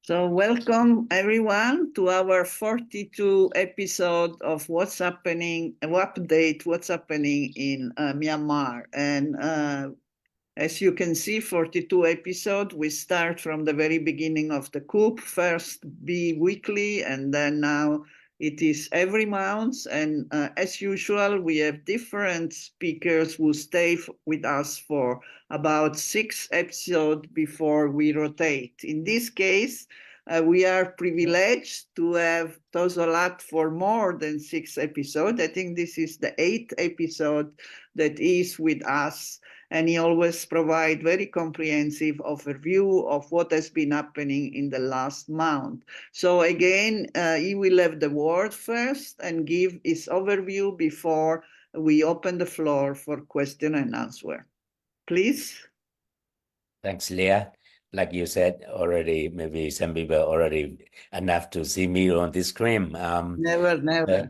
So welcome everyone to our 42 episode of What's Happening, update What's Happening in Myanmar. And as you can see, 42 episode, we start from the very beginning of the coup, first bi-weekly, and then now it is every month. And as usual, we have different speakers who stay with us for about 6 episodes before we rotate. In this case, we are privileged to have Latt for more than 6 episodes. I think this is the 8th episode that is with us, and he always provides very comprehensive overview of what has been happening in the last month. So again, he will have the word first and give his overview before we open the floor for question and answer. Please. Thanks, Leah. Like you said already, maybe some people already enough to see me on the screen. Never.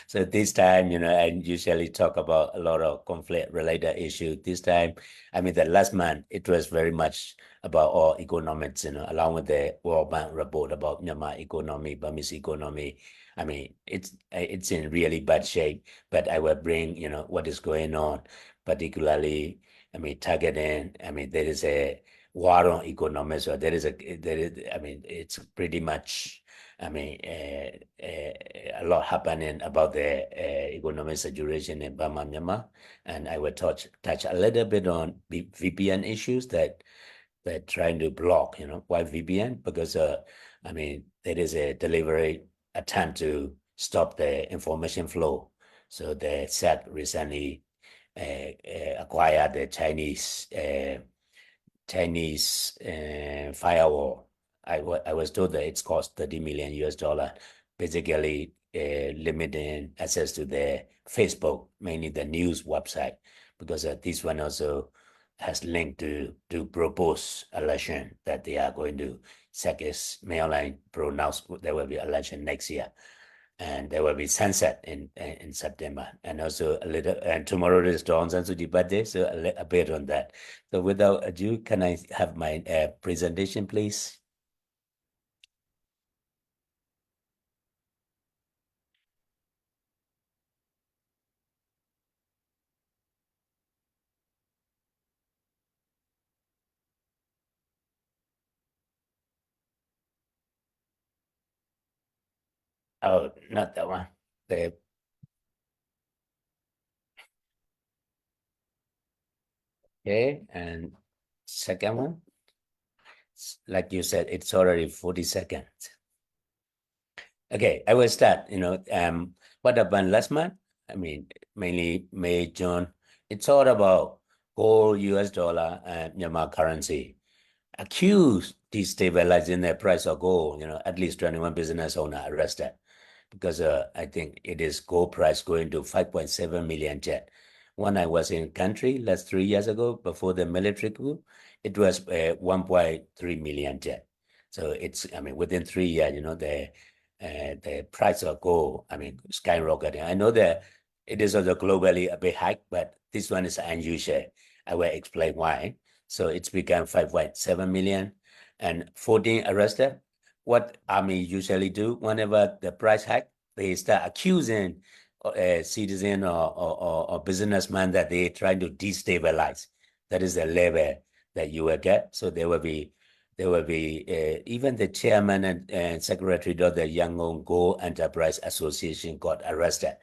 So this time, I usually talk about a lot of conflict-related issues. This time, I mean, the last month, it was very much about all economics, along with the World Bank report about Myanmar economy, Burmese economy. I mean, it's in really bad shape, but I will bring, what is going on, particularly, I mean, targeting, I mean, there is a war on economics, or I mean, it's pretty much, I mean, a lot happening about the economic situation in Burma, Myanmar, and I will touch a little bit on VPN issues that they're trying to block. Why VPN? Because I mean, there is a deliberate attempt to stop the information flow. So the SET recently acquired the Chinese firewall. I was told that it's cost $30 million US, basically limiting access to the Facebook, mainly the news website, because this one also has linked to propose election that they are going to Second mainline pronounce there will be election next year, and there will be sunset in September, and also a little. And tomorrow is Dawn San Suu Kyi birthday, so a bit on that. So without ado, can I have my presentation, please? Oh, not that one. The Okay, and second one, like you said, it's already 40 seconds. Okay, I will start. What happened last month? I mean, mainly May, June. It's all about gold, US dollar, and Myanmar currency. Accused destabilizing the price of gold. At least 21 business owner arrested because I think it is gold price going to 5.7 million jet. When I was in country last 3 years ago, before the military coup, it was 1.3 million jet. So I mean, within 3 years, the price of gold, I mean, skyrocketing. I know that it is also globally a big hike, but this one is unusual. I will explain why. So it's become 5.7 million and 14 arrested. What army usually do whenever the price hike, they start accusing a citizen or businessman that they trying to destabilize. That is the level that you will get. So there will be even the chairman and secretary of the Yangon Gold Enterprise Association got arrested.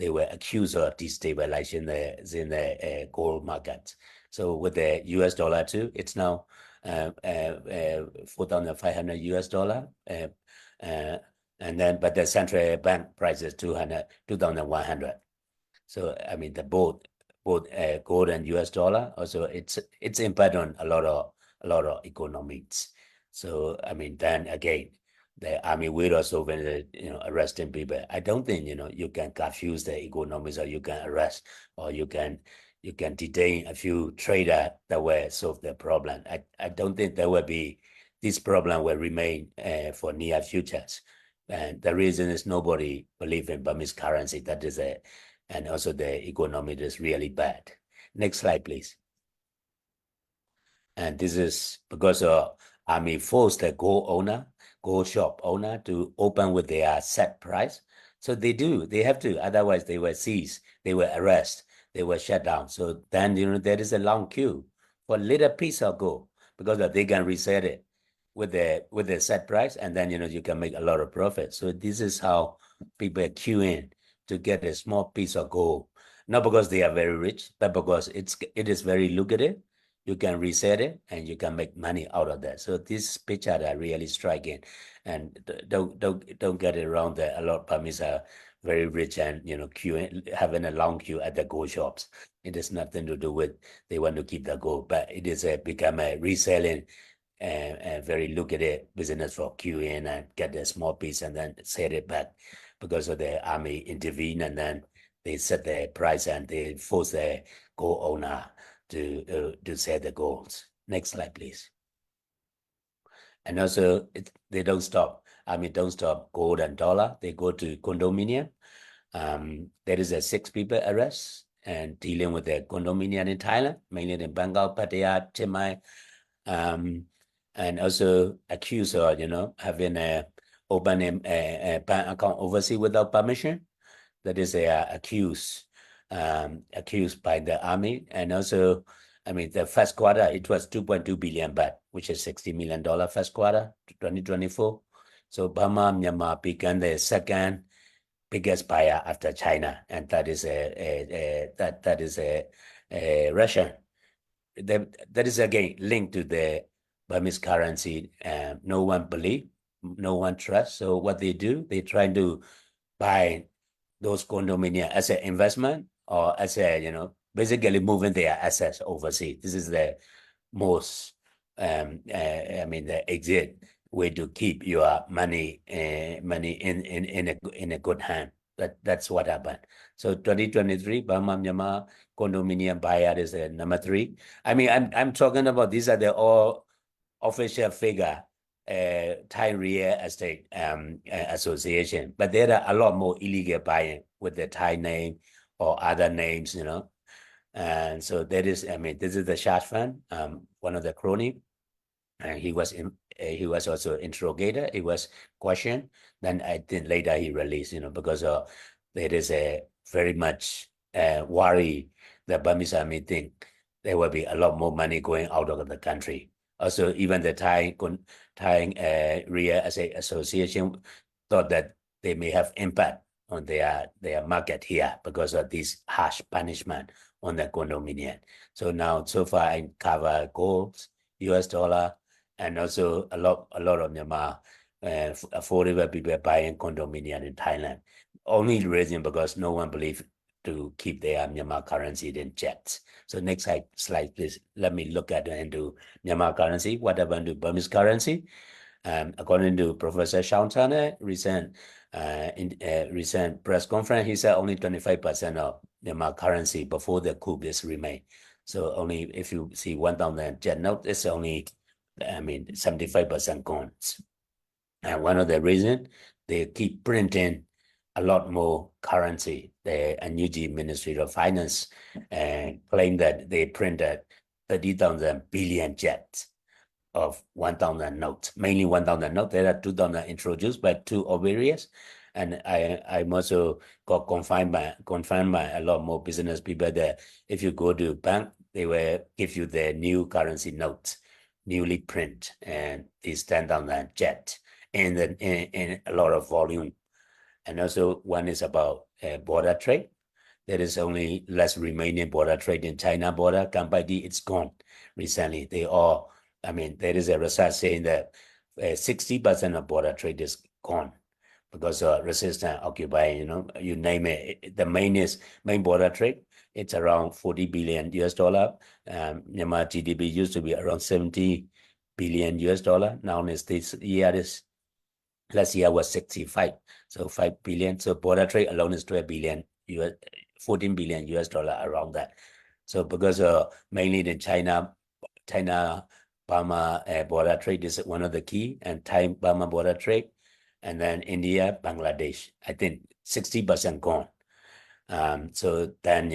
They were accused of destabilizing the gold market. So with the US dollar too, it's now 4,500 US dollar. And then, but the central bank price is 2,100. So I mean, the both gold and US dollar also it's impact on a lot of economics. So I mean, then again, the army will also when arresting people. I don't think you can confuse the economics, or you can arrest, or you can detain a few trader that will solve the problem. I don't think there will be this problem will remain for near futures. And the reason is nobody believe in Burmese currency. That is and also the economy is really bad. Next slide, please. And this is because army forced the gold shop owner to open with their set price. So they have to, otherwise they were seized, they were arrested, they were shut down. So then, there is a long queue for a little piece of gold because they can resell it with the set price, and then, you can make a lot of profit. So this is how people queue in to get a small piece of gold, not because they are very rich, but because it is very lucrative. You can resell it and you can make money out of that. So this picture are really striking, and don't get it wrong that a lot of Burmese are very rich and queuing, having a long queue at the gold shops. It has nothing to do with they want to keep the gold, but it is become a reselling and very lucrative business for queuing and get a small piece and then sell it back because of the army intervene, and then they set the price and they force the gold owner to sell the golds. Next slide, please. And also, they don't stop. Don't stop gold and dollar. They go to condominium. There is a 6 people arrest and dealing with the condominium in Thailand, mainly in Bangkok, Pattaya, Chiang Mai, and also accused of, having open a bank account overseas without permission. That is accused by the army. And also, the first quarter, it was 2.2 billion baht, which is $60 million first quarter, 2024. So Burma, Myanmar became the second biggest buyer after China, and that is a Russian. That is again linked to the Burmese currency. No one believe, no one trust. So what they do, they try to buy those condominium as an investment or as a, basically moving their assets overseas. This is the most, the exit way to keep your money in a good hand. That's what happened. So 2023, Burma Myanmar condominium buyer is number 3. I'm talking about, these are the all official figure, Thai Real Estate Association, but there are a lot more illegal buying with the Thai name or other names, and so there is, this is the Shah Fund, one of the crony, and he was also interrogated. He was questioned. Then I think later he released, because there is a very much worry that Burmese army think there will be a lot more money going out of the country. Also, even the Thai Real Estate Association thought that they may have impact on their market here because of this harsh punishment on the condominium. So now, so far, I cover gold, US dollar, and also a lot of Myanmar affordable people buying condominium in Thailand. Only reason because no one believe to keep their Myanmar currency in check. So next slide, please. Let me look at into Myanmar currency. What happened to Burmese currency? According to Professor Sciortino, recent press conference, he said only 25% of Myanmar currency before the coup is remain. So only if you see 1,000 jet note, it's only 75% gone. And one of the reasons they keep printing a lot more currency. The NUG Ministry of Finance claim that they printed 30,000 billion jets of 1,000 notes, mainly 1,000 notes. There are 2,000 introduced by 2 obvious. And I'm also got confirmed by a lot more business people that if you go to bank, they will give you the new currency notes, newly print, and these 10,000 jet in a lot of volume. And also one is about border trade. There is only less remaining border trade in China border. Cambodia, it's gone recently. There is a research saying that 60% of border trade is gone because of resistance, occupying, you name it. The main border trade, it's around 40 billion US dollar. Myanmar GDP used to be around 70 billion US dollar. Now last year was 65, so 5 billion. So border trade alone is 12 billion, 14 billion US dollar around that. So because mainly the China-Burma border trade is one of the key, and Thai-Burma border trade, and then India, Bangladesh, I think 60% gone. So then,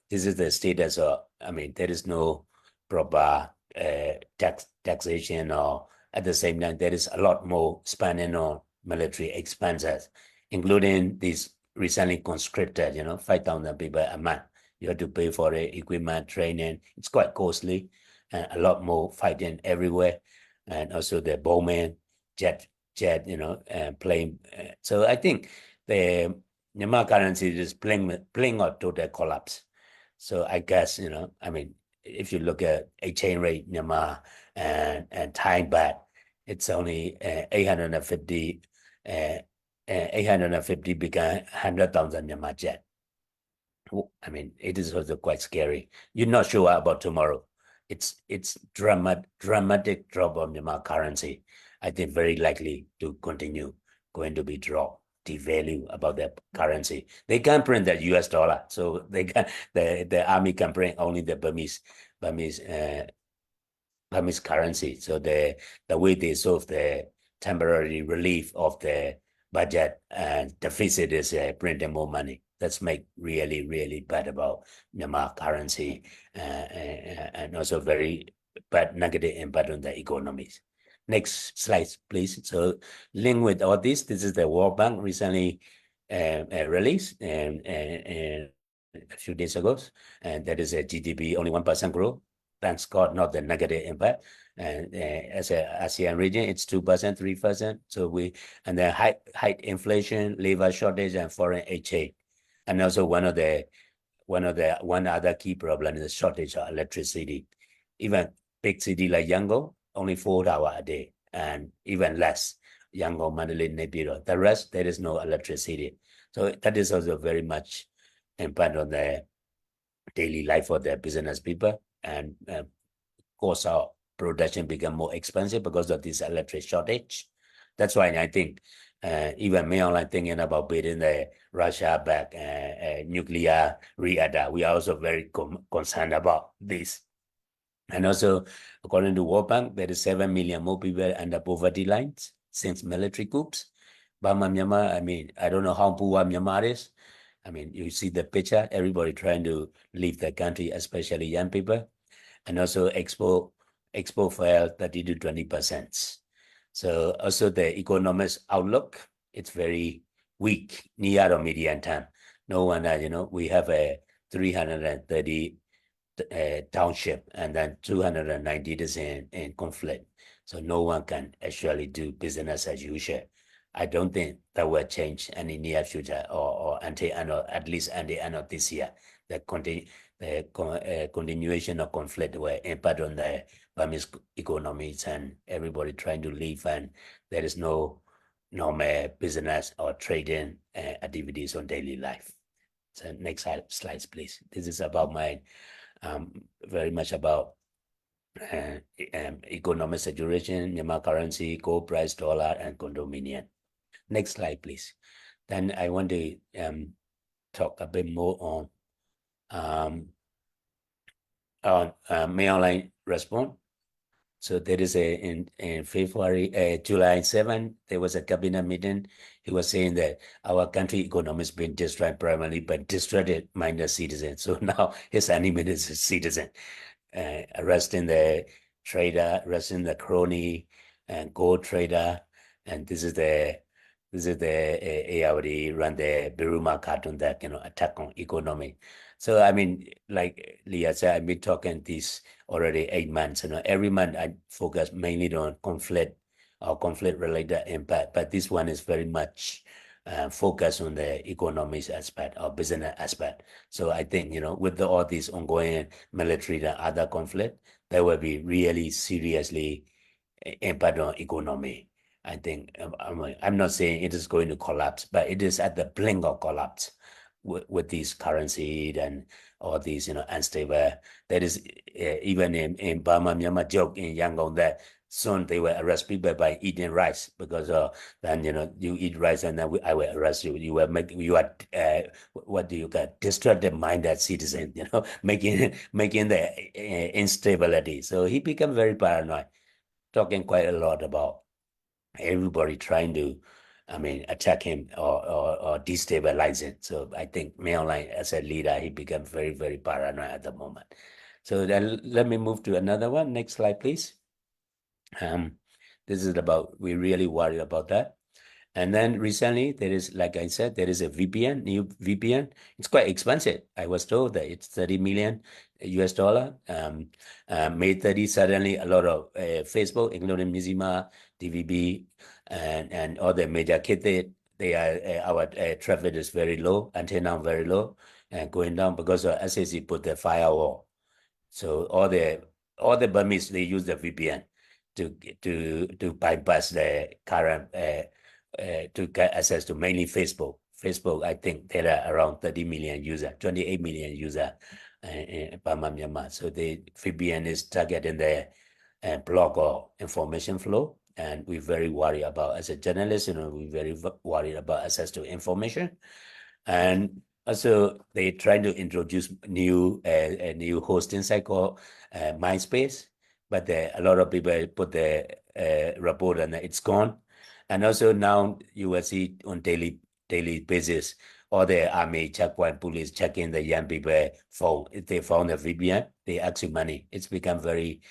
this is the status of, there is no proper taxation or at the same time, there is a lot more spending on military expenses, including these recently conscripted, 5,000 people a month. You have to pay for the equipment, training. It's quite costly, and a lot more fighting everywhere. And also the bowman, jet, plane. So I think the Myanmar currency is playing out to the collapse. So I guess, if you look at exchange rate, Myanmar and Thai baht, it's only 850, 850 become 100,000 Myanmar jet. It is also quite scary. You're not sure about tomorrow. It's dramatic drop of Myanmar currency. I think very likely to continue going to be drop, devalue about their currency. They can't print the US dollar, so they can the army can print only the Burmese currency. So the way they solve the temporary relief of the budget and deficit is printing more money. That's make really, really bad about Myanmar currency and also very bad negative impact on the economies. Next slide, please. So linked with all this is the World Bank recently released a few days ago, and that is a GDP only 1% growth. Thanks God, not the negative impact. And as a ASEAN region, it's 2%, 3%. So and then high inflation, labor shortage, and foreign exchange. And also one other key problem is the shortage of electricity. Even big city like Yangon, only 4 hours a day, and even less. Yangon, Mandalay, Naypyidaw. The rest, there is no electricity. So that is also very much impact on the daily life of the business people, and cost of production become more expensive because of this electric shortage. That's why I think even me online thinking about building the Russia back nuclear reactor. We are also very concerned about this. And also, according to World Bank, there is 7 million more people under poverty lines since military coups. Burma, Myanmar, I don't know how poor Myanmar is. You see the picture, everybody trying to leave the country, especially young people. And also export fell 30 to 20%. So also the economic outlook, it's very weak, near or medium term. No wonder, we have a 330 township and then 290 is in conflict. So no one can actually do business as usual. I don't think that will change any near future or at least until the end of this year. The continuation of conflict will impact on the Burmese economies and everybody trying to live, and there is no normal business or trading activities on daily life. So next slides, please. This is about my very much about economic situation, Myanmar currency, gold price, dollar, and condominium. Next slide, please. Then I want to talk a bit more on mainline response. So there is in February, July 7, there was a cabinet meeting. He was saying that our country economy has been destroyed primarily by distracted-minded citizens. So now his enemy is a citizen, arresting the trader, arresting the crony and gold trader. And this is the ARD run the Biruma cartoon that attack on economy. So like Leah said, I've been talking this already 8 months. Every month I focus mainly on conflict or conflict-related impact, but this one is very much focused on the economic aspect or business aspect. So I think with all these ongoing military and other conflict, there will be really seriously impact on economy. I think I'm not saying it is going to collapse, but it is at the brink of collapse with these currency and all these unstable. There is even in Burma, Myanmar joke in Yangon that soon they will arrest people by eating rice because then you eat rice and then I will arrest you. You are what do you call distracted minded citizen, making the instability. So he became very paranoid, talking quite a lot about everybody trying to attack him or destabilize it. So I think mainline as a leader, he became very, very paranoid at the moment. So then let me move to another one. Next slide, please. This is about, we really worry about that. And then recently, there is, like I said, there is a VPN, new VPN. It's quite expensive. I was told that it's 30 million US dollar. May 30, suddenly a lot of Facebook, including Mizzima, DVB, and other major kit, they are, our traffic is very low, until now very low, and going down because of SEC put the firewall. So all the Burmese, they use the VPN to bypass the current to get access to mainly Facebook. Facebook, I think there are around 30 million users, 28 million users in Burma, Myanmar. So the VPN is targeting the block or information flow. And we're very worried about, as a journalist, we're very worried about access to information. And also, they trying to introduce a new hosting site called MySpace, but a lot of people put the report and it's gone. And also now you will see on daily basis, all the army checkpoint police checking the young people phone. If they found a VPN, they ask you money. It's become very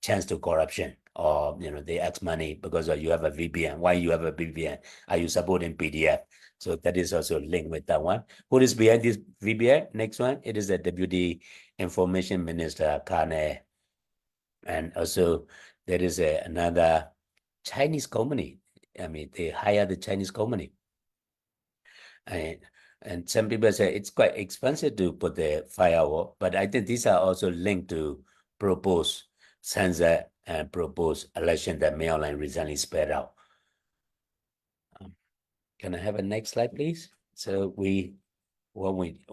chance to corruption. Or they ask money because you have a VPN. Why you have a VPN? Are you supporting PDF? So that is also linked with that one. Who is behind this VPN? Next one, it is the Deputy Information Minister, Kane. And also there is another Chinese company. I mean, they hire the Chinese company. And some people say it's quite expensive to put the firewall, but I think these are also linked to proposed censor and proposed election that Mail recently spread out. Can I have a next slide, please? So when we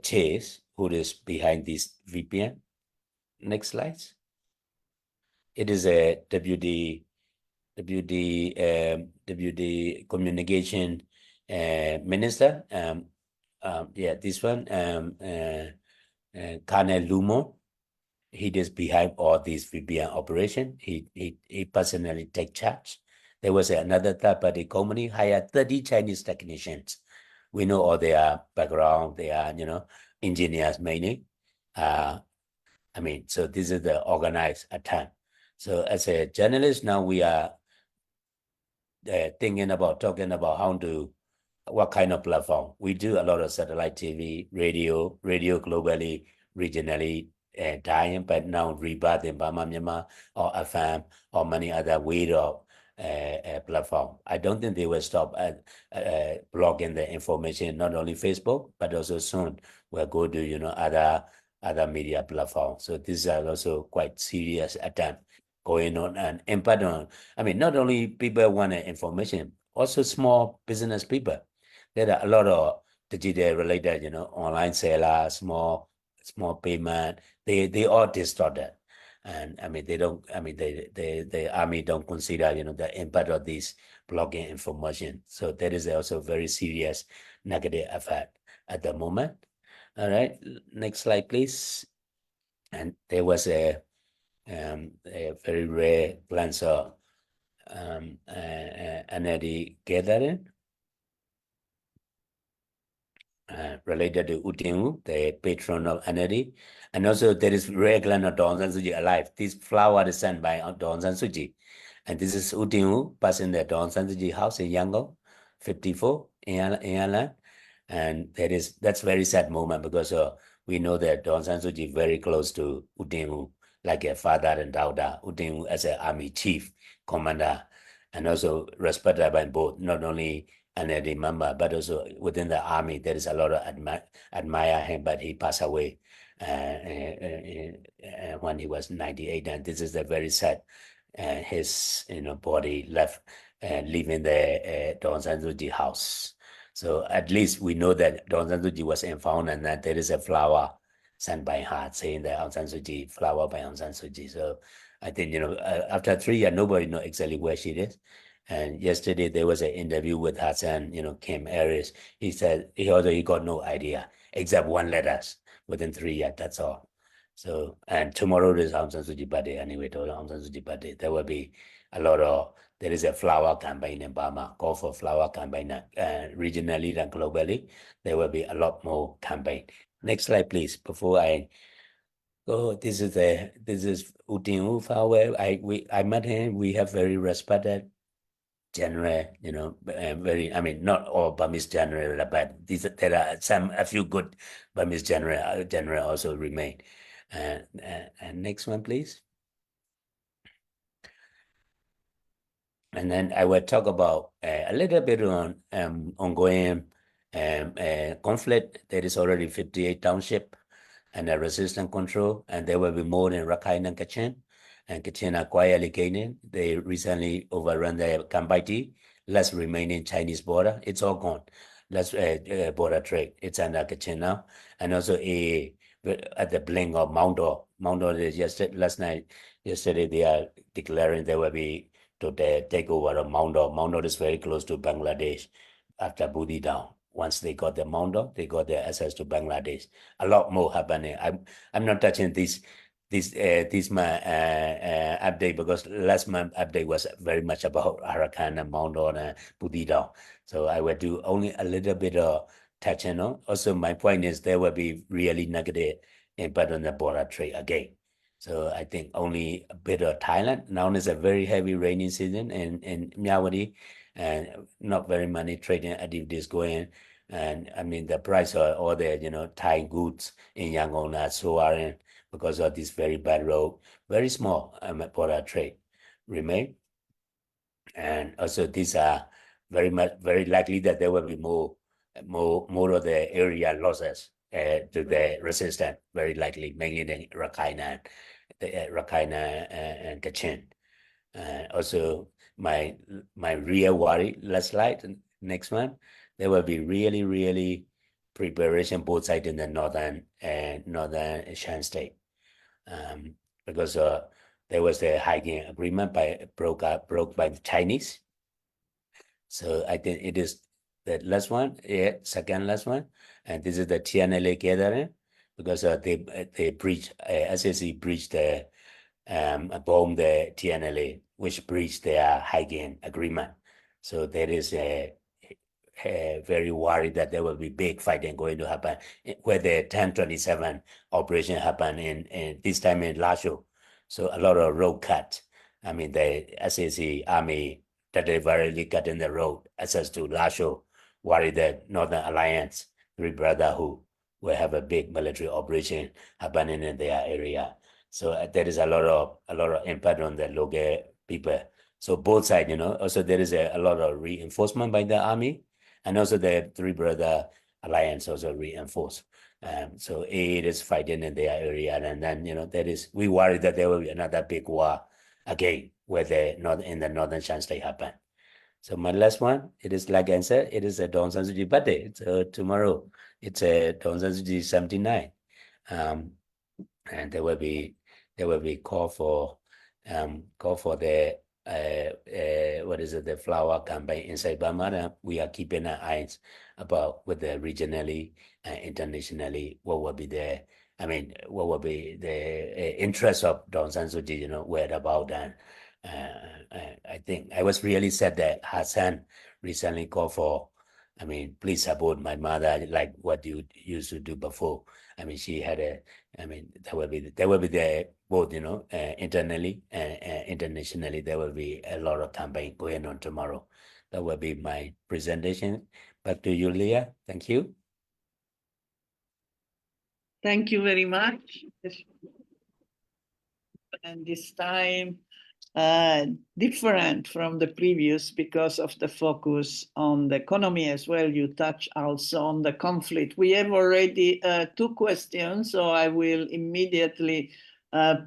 chase who is behind this VPN. Next slide. It is a WD communication minister. Yeah, this one, Colonel Lumo. He is behind all these VPN operation. He personally take charge. There was another third-party company hired 30 Chinese technicians. We know all their background. They are, engineers mainly. I mean, so this is the organized attack. So as a journalist, now we are talking about what kind of platform. We do a lot of satellite TV, radio globally, regionally, dying, but now rebirth in Burma, Myanmar, or FM, or many other way of platform. I don't think they will stop at blogging the information, not only Facebook, but also soon we'll go to, other media platforms. So these are also quite serious attempt going on and impact on, I mean, not only people want information, also small business people. There are a lot of digital related, online sellers, small payment, they all distorted. And I mean, the army don't consider, the impact of this blogging information. So there is also very serious negative effect at the moment. All right, next slide, please. And there was a very rare plans of energy gathering related to Utingu, the patron of energy. And also there is rare gland of Dawn San Suu Kyi alive. This flower is sent by Dawn San Suu Kyi. And this is Utingu passing the Dawn San Suu Kyi house in Yangon, 54 in Ireland. And that's very sad moment because we know that Dawn San Suu Kyi is very close to Utingu, like a father and daughter. Utingu as an army chief, commander, and also respected by both, not only NLD member, but also within the army. There is a lot of admire him, but he passed away when he was 98, and this is a very sad. His body left leaving the Dawn San Suu Kyi house. So at least we know that Dawn San Suu Kyi was found and that there is a flower sent by her saying that Aung San Suu Kyi, flower by Aung San Suu Kyi. So I think, after 3 years, nobody knows exactly where she is. And yesterday there was an interview with her son, Kim Harris. He said he got no idea except 1 letter within 3 years. That's all. So, and tomorrow is Aung San Suu Kyi birthday. Anyway, Aung San Suu Kyi birthday. There will be there is a flower campaign in Burma, call for flower campaign, regionally and globally. There will be a lot more campaign. Next slide, please, before I Oh, this is Uting Ufawe. I met him. We have very respected genre, you know, very. I mean, not all Burmese genre, but there are a few good Burmese genre also remain. And next one, please. And then I will talk about a little bit on ongoing conflict. There is already 58 township and a resistance control, and there will be more in Rakhine and Kachin. And Kachin are quietly gaining. They recently overrun the Kambaiti, less remaining Chinese border. It's all gone. Less border trade. It's under Kachin now. And also at the blink of Mount Dor. Mount Dor is yesterday they are declaring there will be to the takeover of Mount Dor. Mount Dor is very close to Bangladesh after Budi down. Once they got the Mount Dor, they got their access to Bangladesh. A lot more happening. I'm not touching this my update because last month update was very much about Arakan and Mount Dor and Budi down. So I will do only a little bit of touching on. Also, my point is there will be really negative impact on the border trade again. So I think only a bit of Thailand. Now is a very heavy rainy season in Myawaddy, and not very many trading activities going. And I mean the price of all the Thai goods in Yangon are soaring because of this very bad road. Very small border trade remain. And also these are very likely that there will be more of the area losses to the resistance, very likely, mainly in Rakhine and Kachin. Also, my real worry, last slide, next one, there will be really preparation both sides in the northern Shan state, because there was the hiking agreement broke by the Chinese. So I think it is the last one, second last one, and this is the TNLA gathering because they breached SSE breached the bomb the TNLA, which breached their hiking agreement. So there is a very worried that there will be big fighting going to happen where the 1027 operation happened in this time in Lasho. So a lot of road cut. I mean, the SAC army deliberately cutting the road access to Lasho, worried that Northern Alliance, Three Brotherhood, will have a big military operation happening in their area. So there is a lot of impact on the local people. So both sides, also there is a lot of reinforcement by the army, and also the Three Brother Alliance also reinforced. So it is fighting in their area, and then we worry that there will be another big war again where in the northern Shan state happen. So my last one, it is like I said, it is a Dawn San Suu Kyi birthday. So tomorrow it's a Dawn San Suu Kyi 79, and there will be call for the the flower campaign inside Burma. We are keeping our eyes about whether regionally and internationally what will be the interest of Dawn San Suu Kyi, where about that. I think I was really sad that Hassan recently called for, please support my mother like what you used to do before. She had there will be the both, internally and internationally, there will be a lot of campaign going on tomorrow. That will be my presentation. Back to you, Leah. Thank you. Thank you very much. And this time, different from the previous because of the focus on the economy as well. You touch also on the conflict. We have already 2 questions, so I will immediately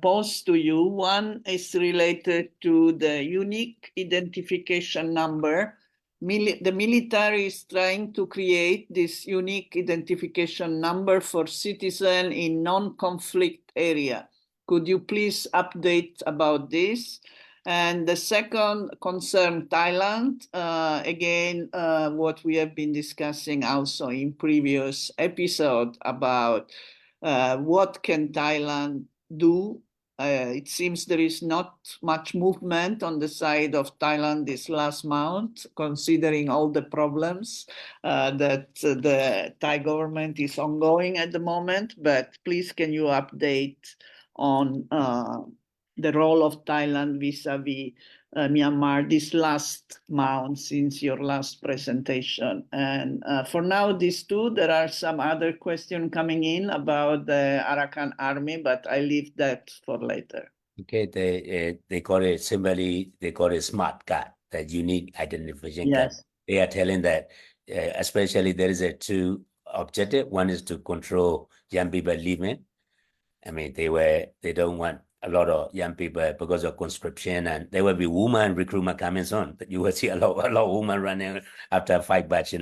pose to you. One is related to the unique identification number. The military is trying to create this unique identification number for citizens in non-conflict area. Could you please update about this? And the second concern Thailand. Again, what we have been discussing also in previous episode about what can Thailand do. It seems there is not much movement on the side of Thailand this last month, considering all the problems that the Thai government is ongoing at the moment. But please, can you update on the role of Thailand vis-a-vis Myanmar this last month since your last presentation. And for now, these two, there are some other questions coming in about the Arakan army, but I leave that for later. Okay, they call it simply, they call it smart card, that unique identification card. Yes. They are telling that, especially there is a two objective. One is to control young people leaving. I mean, they don't want a lot of young people because of conscription, and there will be woman recruitment coming soon. You will see a lot of women running after 5 batch,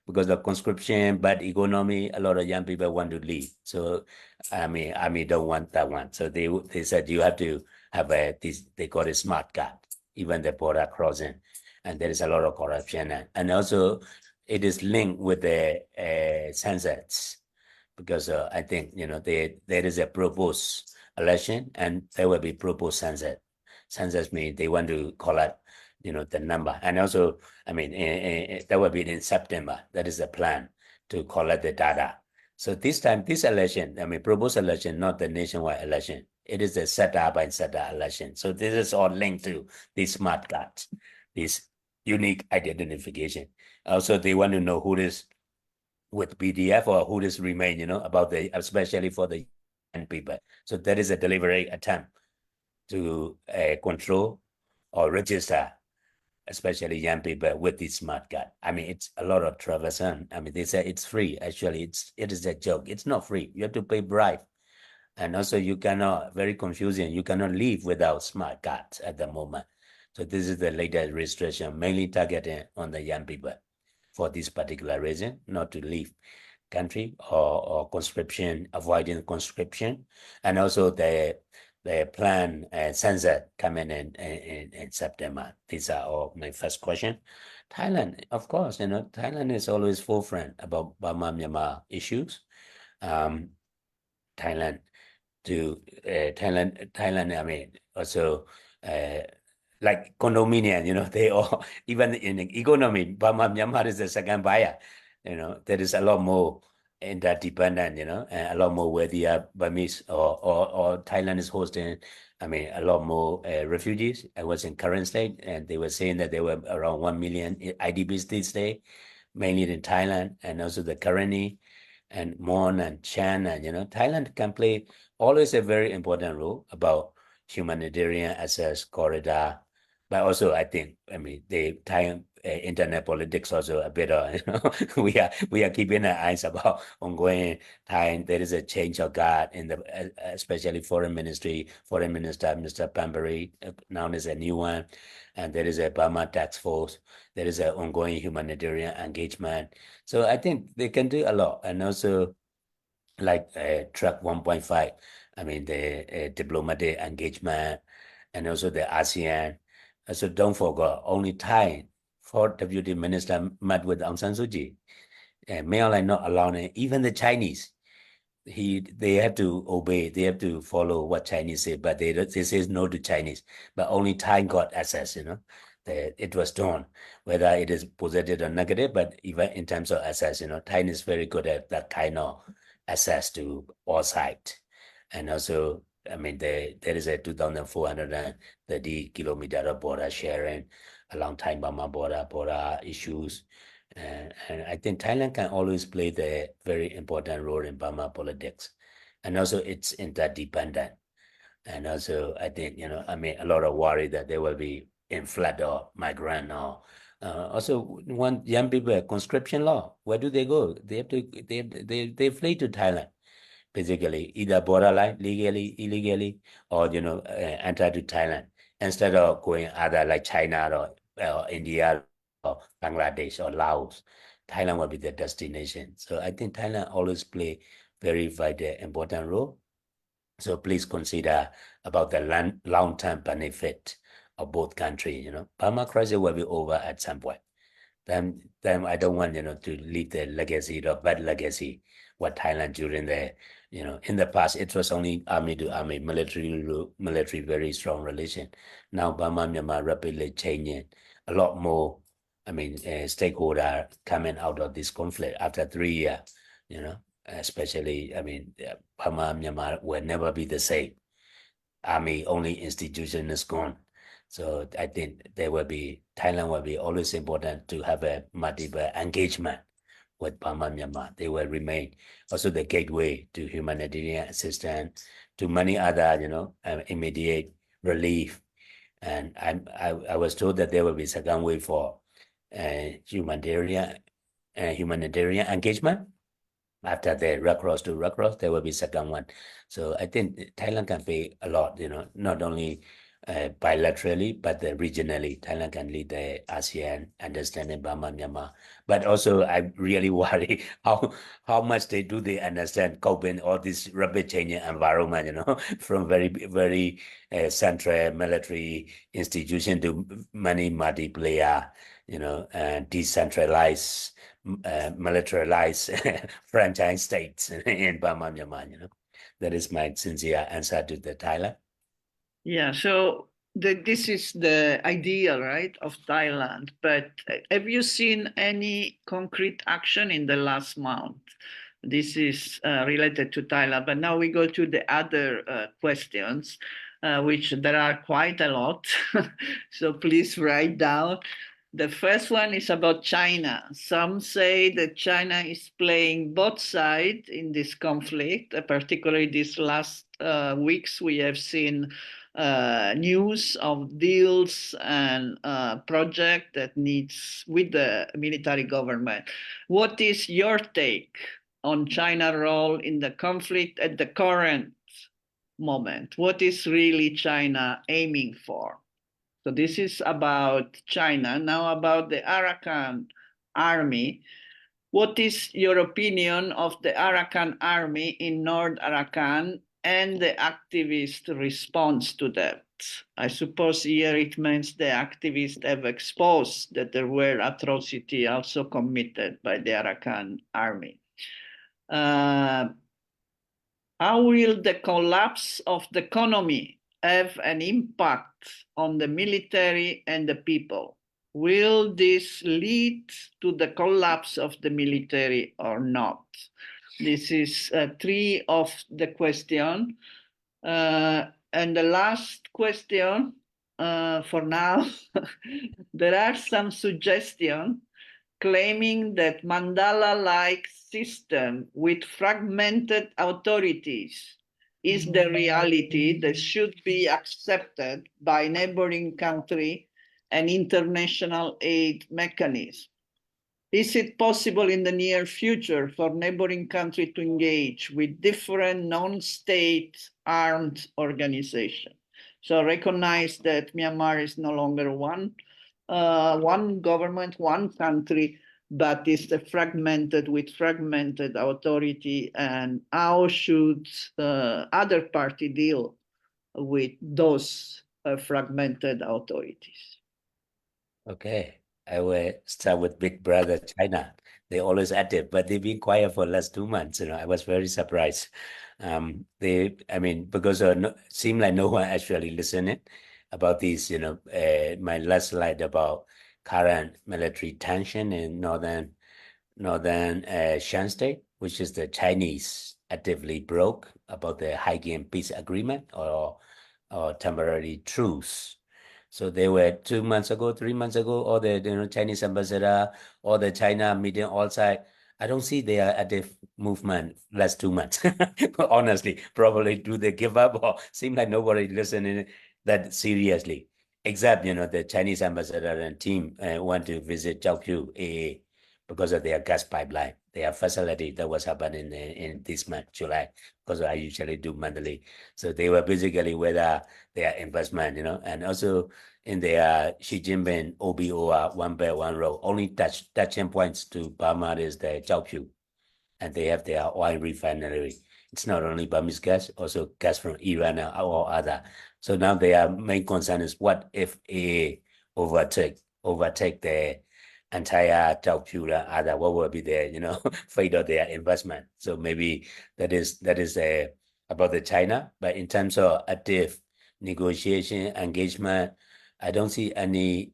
because of conscription, bad economy, a lot of young people want to leave. So, I mean, don't want that one. So they said you have to have this, they call it smart card, even the border crossing, and there is a lot of corruption, and also it is linked with the census, because I think there is a proposed election and there will be proposed census. Census means they want to collect the number, and also I mean that will be in September. That is the plan to collect the data. So this time, this election, I mean proposed election, not the nationwide election. It is a set up and set up election. So this is all linked to these smart cards, this unique identification. Also, they want to know who is with PDF or who is remain, about especially for the young people. So that is a deliberate attempt to control or register, especially young people with this smart card. I mean, it's a lot of troublesome. I mean, they say it's free. Actually, it is a joke. It's not free. You have to pay bribe. And also you cannot, very confusing, you cannot leave without smart cards at the moment. So this is the latest restriction, mainly targeting on the young people for this particular reason, not to leave country or conscription, avoiding conscription, and also the plan census coming in September. These are all my first question. Thailand, of course, Thailand is always forefront about Burma Myanmar issues. Thailand Thailand, I mean, also like condominium, they all, even in the economy, Burma Myanmar is the second buyer. There is a lot more interdependent, and a lot more where the Burmese or Thailand is hosting, I mean, a lot more refugees. I was in current state, and they were saying that there were around 1 million IDPs this day, mainly in Thailand, and also the Karenni and Mon and Chan, and Thailand can play always a very important role about humanitarian access corridor. But also, I think, I mean, the Thai internet politics also a bit we are keeping our eyes about ongoing Thai. There is a change of guard in the especially foreign ministry, foreign minister Mr. Pambari, now is a new one, and there is a Burma task force. There is an ongoing humanitarian engagement. So I think they can do a lot, and also like track 1.5. I mean the diplomatic engagement, and also the ASEAN. So don't forget, only Thai foreign deputy minister met with Aung San Suu Kyi. Mainly not allowing even the Chinese. They have to obey. They have to follow what Chinese say, but they say no to Chinese. But only Thai got access. It was done, whether it is positive or negative. But even in terms of access, Thai is very good at that kind of access to all sides. And also, I mean, there is a 2,430 kilometer of border sharing along Thai-Burma border issues. And I think Thailand can always play the very important role in Burma politics. And also it's interdependent. And also I think, I mean, a lot of worry that there will be influx or migrant or also one young people, conscription law. Where do they go? They have to, they flee to Thailand, basically, either borderline, legally, illegally, or, enter to Thailand instead of going other like China or India or Bangladesh or Laos. Thailand will be the destination. So I think Thailand always play very vital, important role. So please consider about the long-term benefit of both countries. Burma crisis will be over at some point. Then I don't want to leave the legacy, the bad legacy, what Thailand during the in the past it was only army to army, military very strong relation. Now Burma Myanmar rapidly changing, a lot more. I mean, stakeholder coming out of this conflict after 3 years. Especially I mean, Burma Myanmar will never be the same. army only institution is gone. So I think Thailand will be always important to have a multiple engagement with Burma, Myanmar. They will remain also the gateway to humanitarian assistance, to many other, immediate relief. And I was told that there will be second wave for humanitarian engagement. After the Red Cross to Red Cross, there will be second one. So I think Thailand can pay a lot, not only bilaterally, but regionally. Thailand can lead the ASEAN understanding Burma, Myanmar. But also, I really worry how much they understand coping all this rapid changing environment, from very, very central military institution to many multiplayer, and decentralized militarized franchise states in Burma, Myanmar. That is my sincere answer to the Thailand. Yeah, so this is the ideal, right, of Thailand. But have you seen any concrete action in the last month? This is related to Thailand. But now we go to the other questions, which there are quite a lot. So please write down. The first one is about China. Some say that China is playing both sides in this conflict. Particularly these last weeks, we have seen news of deals and project that needs with the military government. What is your take on China's role in the conflict at the current moment? What is really China aiming for? So this is about China. Now about the Arakan army. What is your opinion of the Arakan army in North Arakan and the activist response to that? I suppose here it means the activists have exposed that there were atrocities also committed by the Arakan army. How will the collapse of the economy have an impact on the military and the people? Will this lead to the collapse of the military or not? This is three of the question. And the last question for now, there are some suggestions claiming that Mandela-like system with fragmented authorities is the reality that should be accepted by neighboring country and international aid mechanism. Is it possible in the near future for neighboring countries to engage with different non-state armed organizations? So recognize that Myanmar is no longer one government, one country, but is fragmented with fragmented authority. And how should other party deal with those fragmented authorities? Okay, I will start with Big Brother China. They always active, but they've been quiet for the last 2 months. I was very surprised. Because seemed like no one actually listening about these. My last slide about current military tension in northern Shan State, which is the Chinese actively broke about the High-Game peace agreement or temporary truce. So they were 2 months ago, 3 months ago, all the Chinese ambassador, all the China meeting all side. I don't see their active movement last 2 months. Honestly, probably do they give up or seem like nobody listening that seriously, except the Chinese ambassador and team want to visit Jiaopyu AA because of their gas pipeline, their facility that was happening in this month, July, because I usually do monthly. So they were basically whether their investment, and also in their Xi Jinping OBOR, One Belt, One Road, only touching points to Burma is the Jiaopyu, and they have their oil refinery. It's not only Burmese gas, also gas from Iran or other. So now their main concern is what if AA overtake the entire Jiaopyu other, what will be their, fate of their investment. So maybe that is about the China, but in terms of active negotiation, engagement, I don't see any.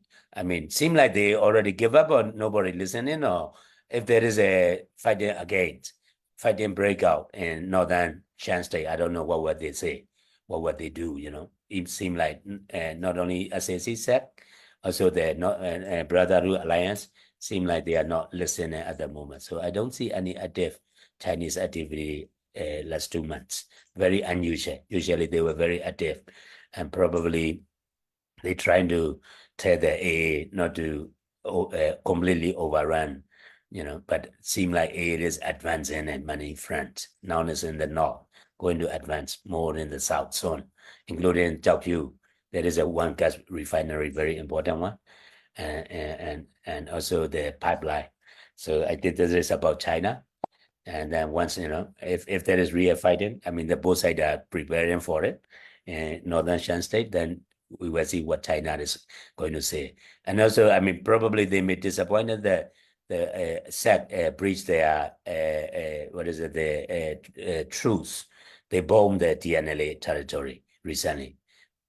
Seem like they already give up or nobody listening, or if there is a fighting breakout in northern Shan State, I don't know what would they say. what they do, It seemed like not only SAC said, also the Brotherhood Alliance seem like they are not listening at the moment. So I don't see any active Chinese activity last 2 months. Very unusual. Usually they were very active, and probably they trying to tell the AA not to completely overrun, but it seem like AA is advancing in many fronts. Now it's in the north, going to advance more in the south zone, including Jiaopiu. There is a one gas refinery, very important one, and also the pipeline. So I think this is about China. And then once, if there is real fighting, I mean, the both sides are preparing for it in northern Shan State, then we will see what China is going to say. And also, I mean, probably they may disappointed that the SEC breached their, what is it, the truce. They bombed the TNLA territory recently.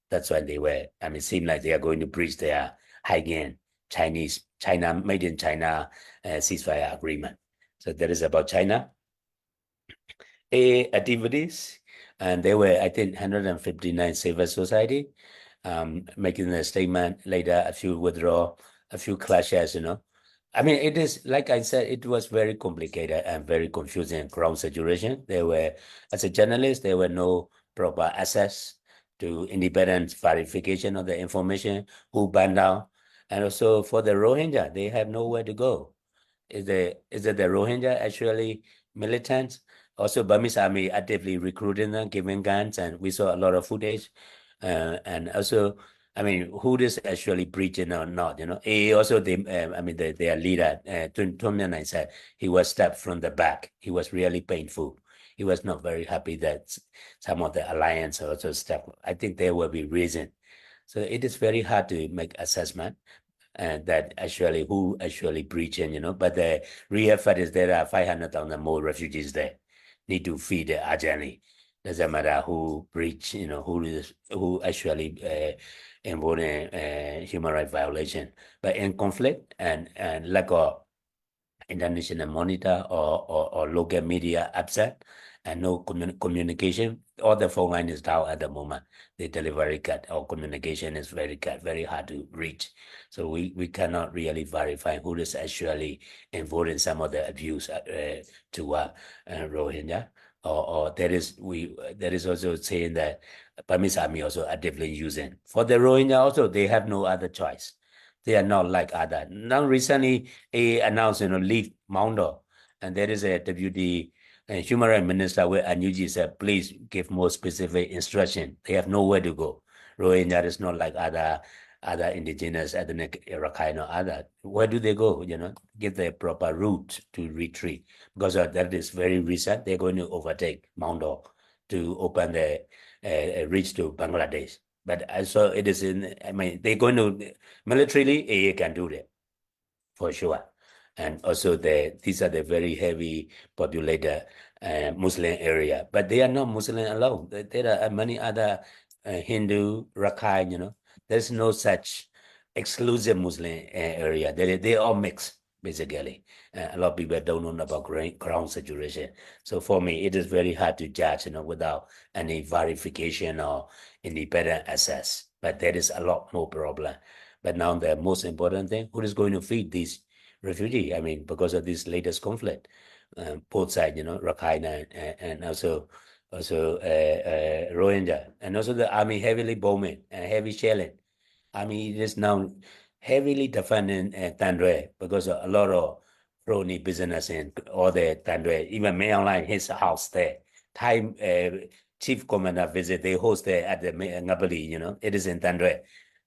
That's when they were, I mean, it seemed like they are going to breach their high-gain China, made in China ceasefire agreement. So that is about China. Activities, and there were, I think, 159 civil society making a statement. Later, a few withdraw, a few clashes. I mean, it is like I said, it was very complicated and very confusing ground situation. There were, as a journalist, there were no proper access to independent verification of the information, who banned down, and also for the Rohingya, they have nowhere to go. Is it the Rohingya actually militants? Also, Burmese army actively recruiting them, giving guns, and we saw a lot of footage. And also, I mean, who is actually breaching or not? Also, I mean, their leader, Tun Tum said he was stabbed from the back. He was really painful. He was not very happy that some of the alliance also stabbed. I think there will be reason. So it is very hard to make assessment and that actually who actually breaching, but the real fact is there are 500,000 more refugees there, need to feed urgently. Doesn't matter who breach, who actually involved in human rights violation. But in conflict and lack of international monitor or local media upset and no communication, all the phone line is down at the moment. The delivery cut or communication is very cut, very hard to reach. So we cannot really verify who is actually involved in some of the abuse to Rohingya. Or there is also saying that Burmese army also actively using. For the Rohingya also, they have no other choice. They are not like other. Now recently, announced, leave Maundo, and there is a deputy human rights minister where Anuji said, please give more specific instruction. They have nowhere to go. Rohingya is not like other indigenous ethnic Rakhine or other. Where do they go? Give the proper route to retreat, because that is very recent. They're going to overtake Maundo to open the reach to Bangladesh. But also it is I mean, they're going to militarily, AA can do that for sure. And also these are the very heavy populated Muslim area, but they are not Muslim alone. There are many other Hindu, Rakhine, there's no such exclusive Muslim area. They all mix basically. A lot of people don't know about ground situation. So for me, it is very hard to judge, without any verification or independent access. But there is a lot more problem. But now the most important thing, who is going to feed these refugees? I mean, because of this latest conflict, both sides, Rakhine and also Rohingya, and also the army heavily bombing and heavy shelling. Army is now heavily defending Tandre because a lot of crony business in all the Tandre, even May Online, his house there. Time chief commander visit, they host there at the Ngabali, it is in Tandre.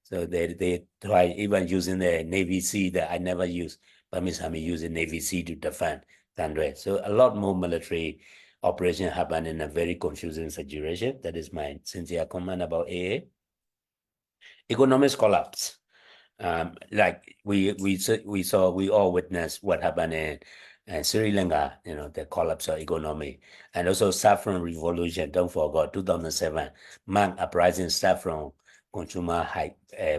So they try even using the Navy Sea that I never use, but Miss Hami using Navy Sea to defend Tandre. So a lot more military operation happened in a very confusing situation. That is my sincere comment about AA. Economic collapse. Like we all witnessed what happened in Sri Lanka, the collapse of economy, and also saffron revolution. Don't forget, 2007, man uprising saffron consumer high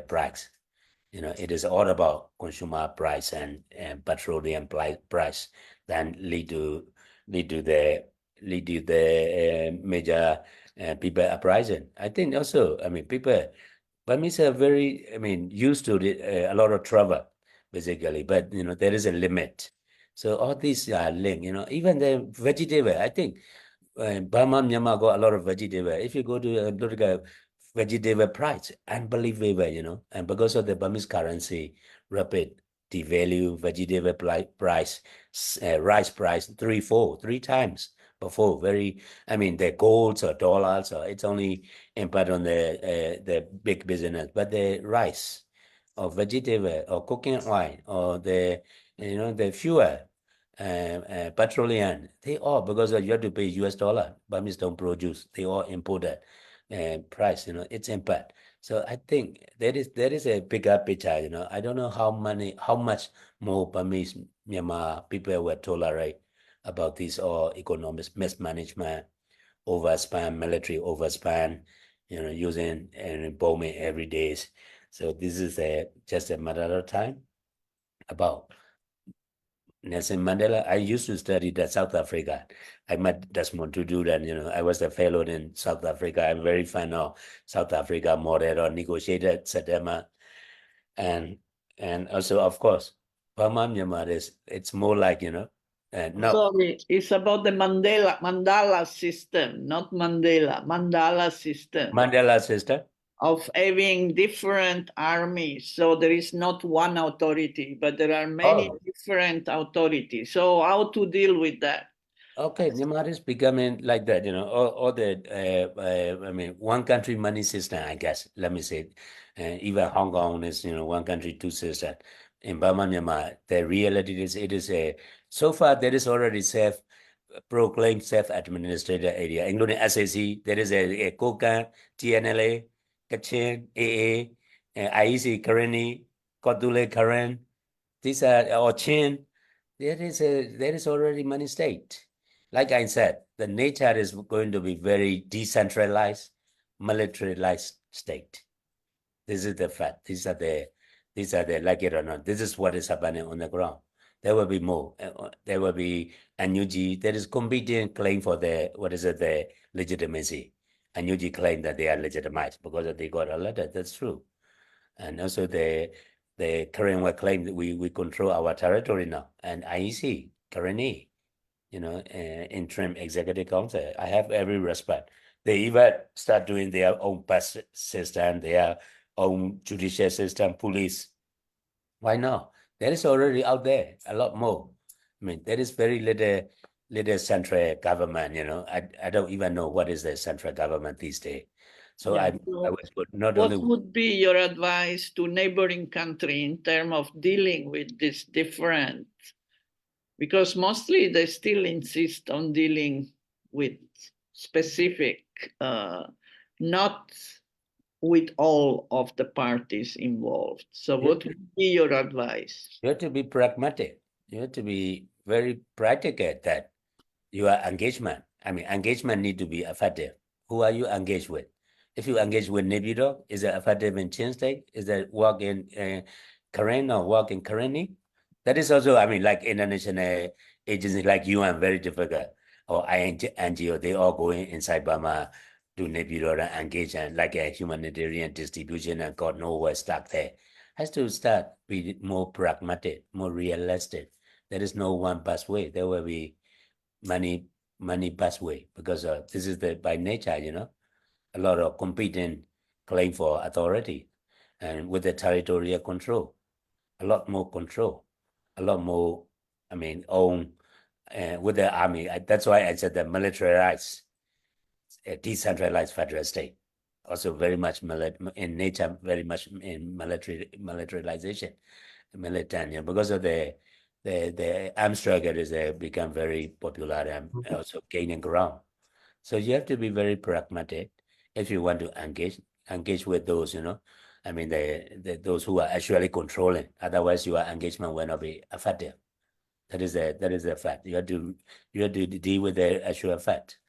price. It is all about consumer price and petroleum price, then lead to the major people uprising. I think also, I mean, people, Burmese are very, I mean, used to a lot of trouble, basically, but, there is a limit. So all these are linked, even the vegetable, I think Burma, Myanmar got a lot of vegetable. If you go to look at vegetable price, unbelievable, and because of the Burmese currency, rapid devalue, vegetable price, rice price, three times before. I mean, the golds or dollars, or it's only impact on the big business, but the rice or vegetable or cooking oil or the fuel, petroleum, they all, because you have to pay US dollar, Burmese don't produce, they all imported price, it's impact. So I think there is a bigger picture, I don't know how much more Burmese Myanmar people will tolerate about this or economic mismanagement, overspan, military overspan, using and bombing every day. So this is just a matter of time about Nelson Mandela. I used to study that South Africa. I met Desmond Tutu, and I was a fellow in South Africa. I'm very fan of South Africa, Moderator, negotiated Sedema, and also of course, Burma Myanmar it's more like no. Sorry, it's about the Mandala system, not Mandala system Mandela system. of having different armies. So there is not one authority, but there are many different authorities. So how to deal with that? Okay, Myanmar is becoming like that, all the, I mean, one country money system, I guess, let me say. Even Hong Kong is, one country, two system. In Burma, Myanmar, the reality is, so far there is already proclaimed self-administrated area, including SAC, there is a Kokan, TNLA, Kachin, AA, IEC, Karenni, Kotule, Karen, these are, or Chin, there is already money state. Like I said, the nature is going to be very decentralized, militarized state. This is the fact. These are the like it or not. This is what is happening on the ground. There will be more. There will be NUG. There is competing claim for the legitimacy. NUG claim that they are legitimized because they got a letter. That's true. And also the Korean will claim that we control our territory now. And IEC, Karenni, interim executive council. I have every respect. They even start doing their own bus system, their own judicial system, police. Why not? There is already out there a lot more. I mean, there is very little central government. I don't even know what is the central government these days. So I was not what only. What would be your advice to neighboring country in terms of dealing with this different? Because mostly they still insist on dealing with specific, not with all of the parties involved. So what would be your advice? You have to be pragmatic. You have to be very practical that your engagement, engagement need to be effective. Who are you engaged with? If you engage with Nebido, is it effective in Chin State? Is it work in Karen or work in Karenni? That is also, like international agencies like UN, very difficult. Or NGO, they all going inside Burma to Nebido and engage and like a humanitarian distribution and God knows where stuck there. Has to start be more pragmatic, more realistic. There is no one best way. There will be many best way because this is by nature, a lot of competing claim for authority, and with the territorial control, a lot more control, a lot more, own with the army. That's why I said the militarized, decentralized federal state, also very much in nature, very much in militarization, militant, because of the armed struggle is become very popular and also gaining ground. So you have to be very pragmatic if you want to engage with those, those who are actually controlling. Otherwise, your engagement will not be effective. That is a fact. You have to deal with the actual fact,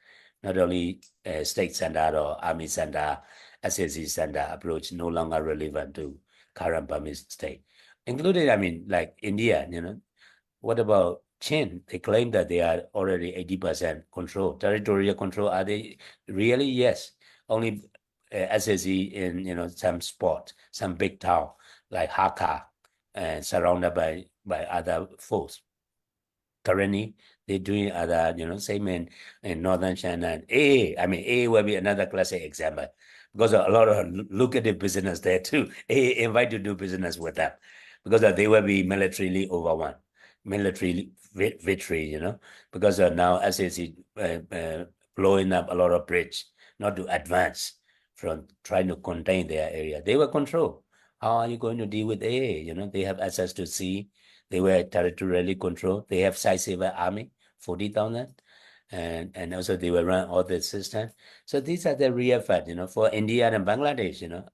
not only state center or army center, SSC center approach no longer relevant to current Burmese state, including like India. What about Chin, they claim that they are already 80% control, territorial control. Are they really? Yes. Only SSE in some spot, some big town like Hakka, and surrounded by other force. Currently, they're doing other, same in northern China. And AA will be another classic example because a lot of lucrative business there too. AA invite to do business with them because they will be militarily overwhelmed, military victory, because now SAC blowing up a lot of bridge, not to advance from trying to contain their area. They will control. How are you going to deal with AA? They have access to sea. They were territorially controlled. They have size-saver army, 40,000, and also they will run all the system. So these are the real fact, for India and Bangladesh,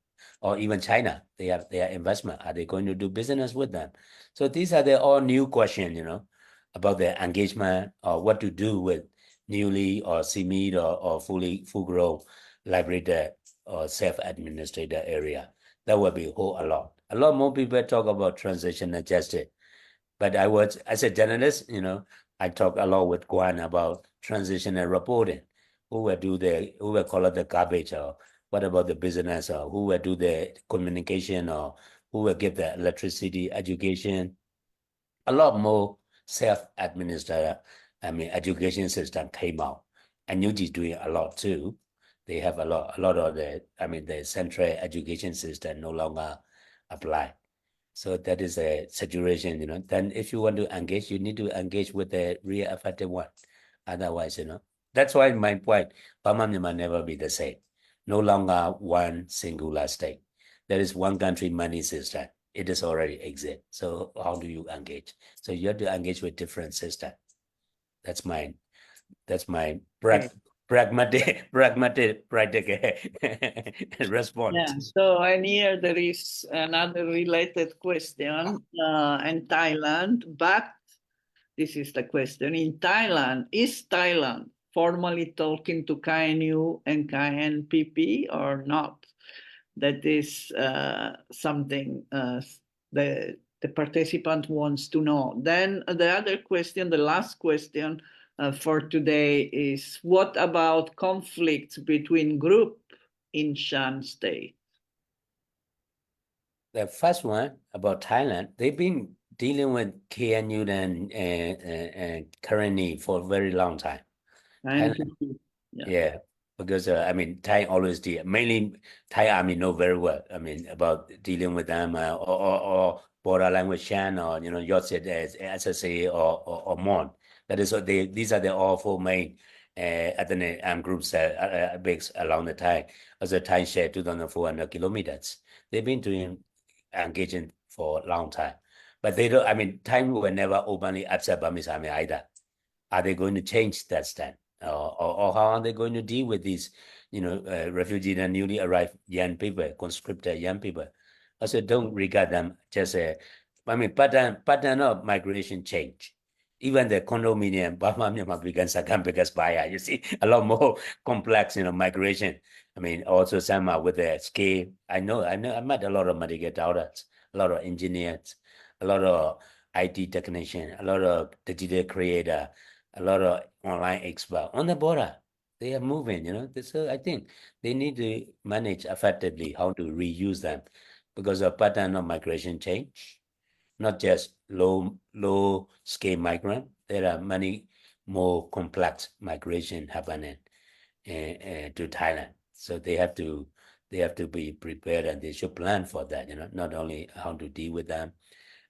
or even China. They have their investment. Are they going to do business with them? So these are the all new questions, about their engagement or what to do with newly or semi or full grown liberated or self-administrated area. That will be whole a lot. A lot more people talk about transitional justice. But as a journalist, I talk a lot with Guan about transitional reporting. Who will call it the garbage, or what about the business, or who will do the communication, or who will give the electricity, education. A lot more self-administered, education system came out. And UG is doing a lot too. They have a lot of the central education system no longer apply. So that is a situation, Then if you want to engage, you need to engage with the real effective one. Otherwise, that's why my point, Burma Myanmar never be the same. No longer one singular state. There is one country money system. It is already exist. So how do you engage? So you have to engage with different system. That's my pragmatic practical response. Yeah. So, and here there is another related question in Thailand, but this is the question. In Thailand, is Thailand formally talking to KNU and KNPP or not? That is something the participant wants to know. Then the other question, the last question for today is, what about conflicts between group in Shan State? The first one about Thailand, they've been dealing with KNU and currently for a very long time. Thailand, yeah, because Thai always deal. Mainly Thai army know very well. About dealing with them or border language Shan or Yotset as SSA or Mon. That is what these are the all four main ethnic groups that are based along the Thai. As a Thai share 2,400 kilometers. They've been doing engaging for a long time. But they don't, time will never openly upset Burmese army either. Are they going to change that stand? Or how are they going to deal with these, refugees and newly arrived young people, conscripted young people? Also, don't regard them just pattern of migration change. Even the condominium, Burma Myanmar becomes a biggest buyer. You see, a lot more complex, migration. Also some with the scale. I met a lot of medical doctors, a lot of engineers, a lot of IT technician, a lot of digital creator, a lot of online expert on the border. They are moving, So I think they need to manage effectively how to reuse them because the pattern of migration change, not just low scale migrant. There are many more complex migration happening to Thailand. So they have to be prepared and they should plan for that, not only how to deal with them.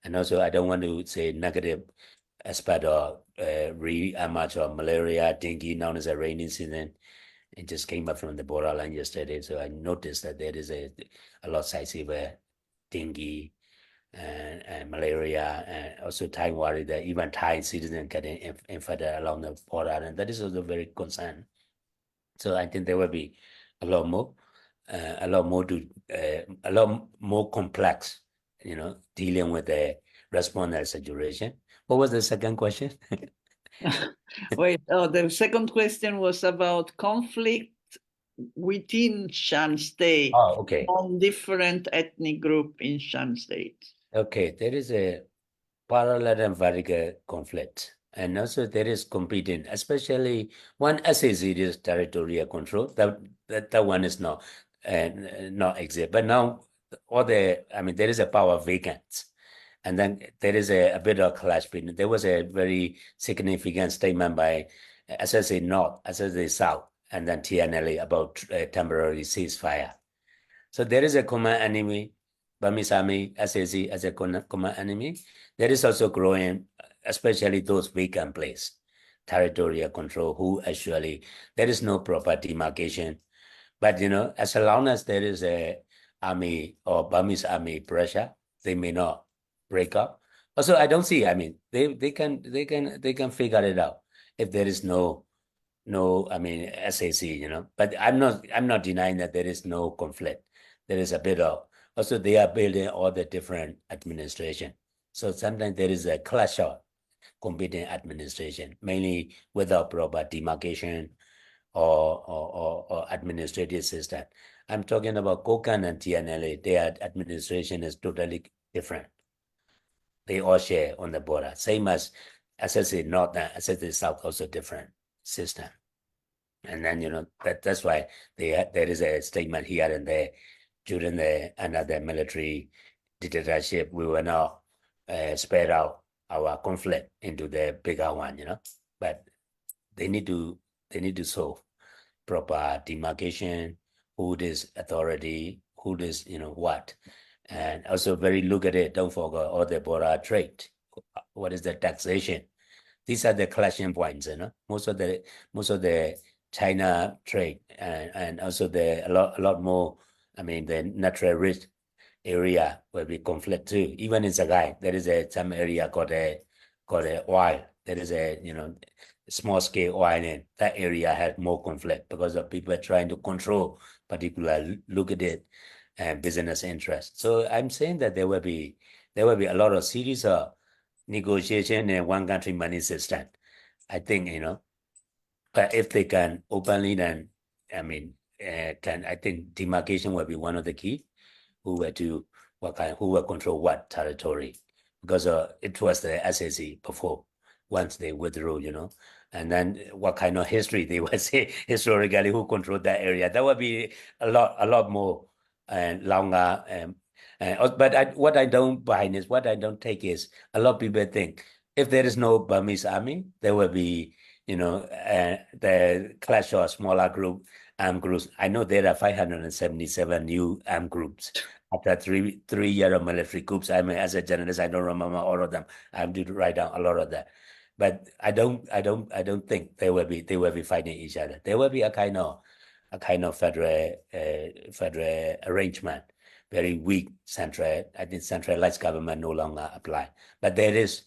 And also, I don't want to say negative aspect of much of malaria, dengue, now is a rainy season. It just came up from the borderline yesterday. So I noticed that there is a lot of sites where dengue and malaria, and also Thai worry that even Thai citizens getting infected along the border. And that is also very concerned. So I think there will be a lot more complex, dealing with the responder situation. What was the second question? Wait, the second question was about conflict within Shan State. Oh, okay. On different ethnic group in Shan State. Okay, there is a parallel and vertical conflict. And also there is competing, especially one SAC is territorial control. That one is not exist. But now there is a power vacant. And then there is a bit of clash between. There was a very significant statement by SSA North, SSA South, and then TNLA about temporary ceasefire. So there is a common enemy, Burmese Army, SAC as a common enemy. There is also growing, especially those vacant places, territorial control, who actually, there is no proper demarcation. But, as long as there is a army or Burmese army pressure, they may not break up. Also, I don't see, they can figure it out if there is no SAC, but I'm not denying that there is no conflict. There is a bit of, also they are building all the different administration. So sometimes there is a clash of competing administration, mainly without proper demarcation or administrative system. I'm talking about Kokan and TNLA. Their administration is totally different. They all share on the border, same as SSA North and SSA South, also different system. And then, that's why there is a statement here and there during another military dictatorship. We were now spread out our conflict into the bigger one, but they need to solve proper demarcation, who is authority, who is, what. And also very look at it, don't forget all the border trade. What is the taxation? These are the clashing points, Most of the China trade and also a lot more, the natural rich area will be conflict too. Even in Sagai, there is some area called a oil. There is a small scale oil in that area had more conflict because of people trying to control particular look at it and business interest. So I'm saying that there will be a lot of series of negotiation in one country money system. I think, but if they can openly, then I think demarcation will be one of the key. Who will control what territory? Because it was the SAC before, once they withdrew, and then what kind of history they would say historically who controlled that area. That would be a lot more and longer. But what I don't take is a lot of people think if there is no Burmese army, there will be the clash of smaller armed groups. I know there are 577 new armed groups after three years of military coups. As a journalist, I don't remember all of them. I have to write down a lot of that. But I don't think they will be fighting each other. There will be a kind of federal arrangement. Very weak I think centralized government no longer apply. But there is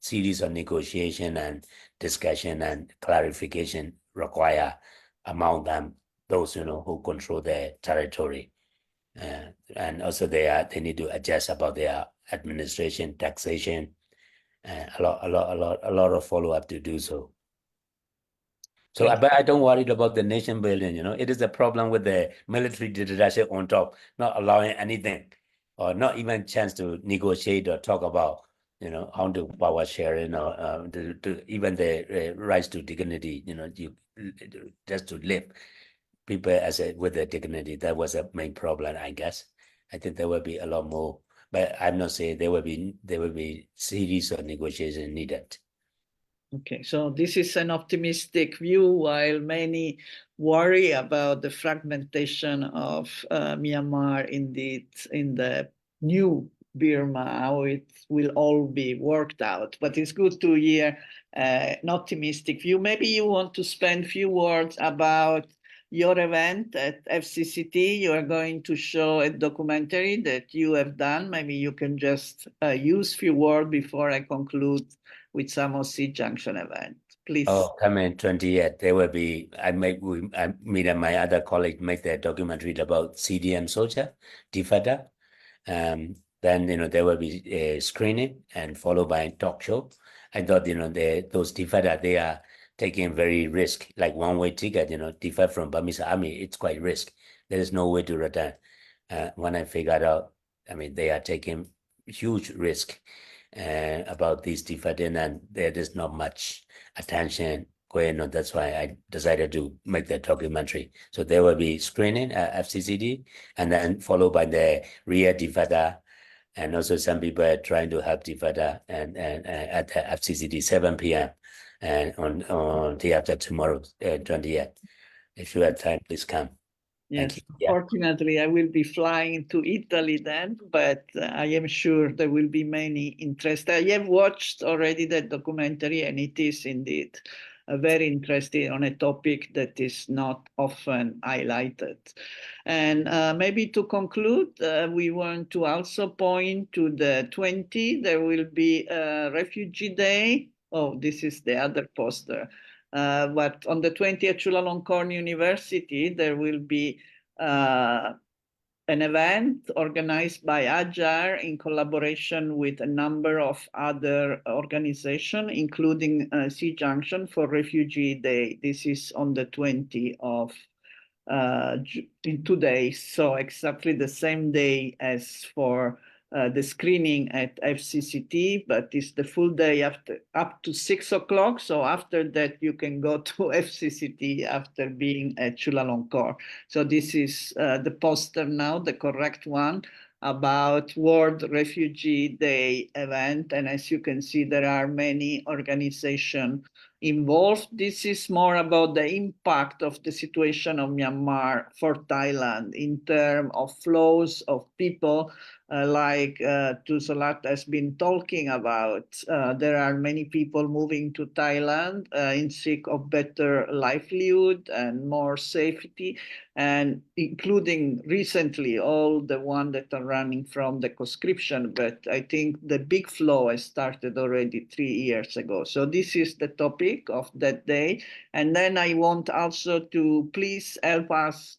series of negotiation and discussion and clarification require among them those who control their territory, and also they need to adjust about their administration, taxation, a lot of follow up to do so. So, but I don't worry about the nation building. It is a problem with the military dictatorship on top, not allowing anything, or not even chance to negotiate or talk about, how to power sharing or even the rights to dignity. Just to live, people with their dignity. That was a main problem, I guess. I think there will be a lot more, but I'm not saying there will be series of negotiation needed. Okay, so this is an optimistic view, while many worry about the fragmentation of Myanmar in the new Burma, how it will all be worked out. But it's good to hear an optimistic view. Maybe you want to spend a few words about your event at FCCT. You are going to show a documentary that you have done. Maybe you can just use a few words before I conclude with some of SEA-Junction event. Please. Oh, coming 28th, there will be, me and my other colleague make the documentary about CDM soldier, defender. Then, there will be a screening and followed by a talk show. I thought, those defender, they are taking very risk, like one-way ticket, defect from Burmese army, it's quite risk. There is no way to return. When I figured out, they are taking huge risk. about this different, and there is not much attention going on. That's why I decided to make the documentary. So there will be screening at FCCD, and then followed by the real defender. And also some people are trying to help defender and at the FCCD 7 p.m. and on day after tomorrow, 20th. If you have time, please come. Yes, Yeah. fortunately, I will be flying to Italy then, but I am sure there will be many interest. I have watched already the documentary, and it is indeed very interesting on a topic that is not often highlighted. And maybe to conclude, we want to also point to the 20, there will be a Refugee Day. Oh, this is the other poster. But on the 20th Chulalongkorn University, there will be an event organized by AJAR in collaboration with a number of other organizations, including SEA-Junction for Refugee Day. This is on the 20th of in 2 days, so exactly the same day as for the screening at FCCT, but it's the full day after up to 6 o'clock. So after that, you can go to FCCT after being at Chulalongkorn. So this is the poster now, the correct one, about World Refugee Day event. And as you can see, there are many organizations involved. This is more about the impact of the situation of Myanmar for Thailand in terms of flows of people, like Latt has been talking about. There are many people moving to Thailand in seek of better livelihood and more safety, and including recently all the ones that are running from the conscription. But I think the big flow has started already 3 years ago. So this is the topic of that day. And then I want also to please help us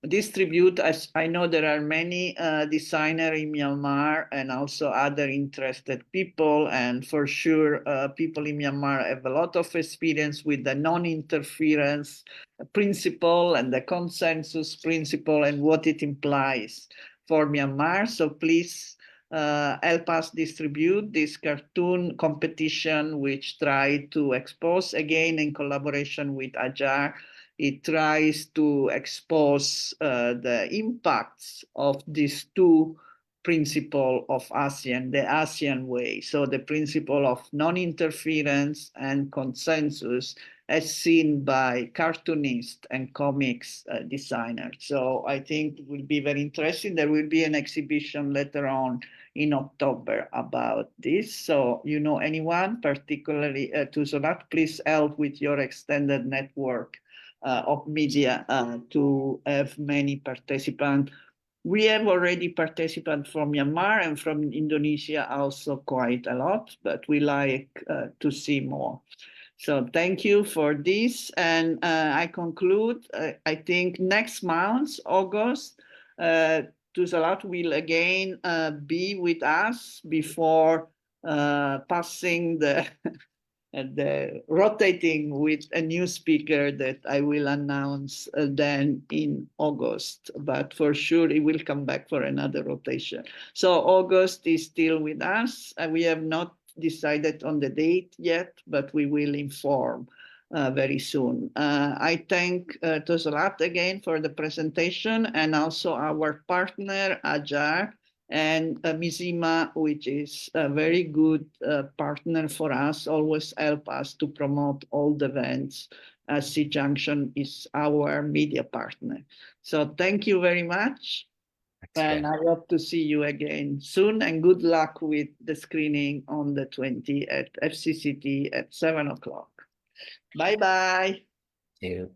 distribute, as I know there are many designers in Myanmar and also other interested people, and for sure people in Myanmar have a lot of experience with the non-interference principle and the consensus principle and what it implies for Myanmar. So please help us distribute this cartoon competition, which try to expose, again in collaboration with AJAR, it tries to expose the impacts of these two principles of ASEAN, the ASEAN way. So the principle of non-interference and consensus as seen by cartoonists and comics designers. So I think it will be very interesting. There will be an exhibition later on in October about this. So you know anyone, particularly Latt, please help with your extended network of media to have many participants. We have already participants from Myanmar and from Indonesia also quite a lot, but we like to see more. So thank you for this. And I conclude, I think next month, August, Latt will again be with us before passing the rotating with a new speaker that I will announce then in August, but for sure he will come back for another rotation. So August is still with us. We have not decided on the date yet, but we will inform very soon. I thank Latt again for the presentation, and also our partner, AJAR, and Mizzima, which is a very good partner for us, always help us to promote all the events. SEA-Junction is our media partner. So thank you very much. And I hope to see you again soon, and good luck with the screening on the 20th at FCCT at 7 o'clock. Bye-bye. Thank you.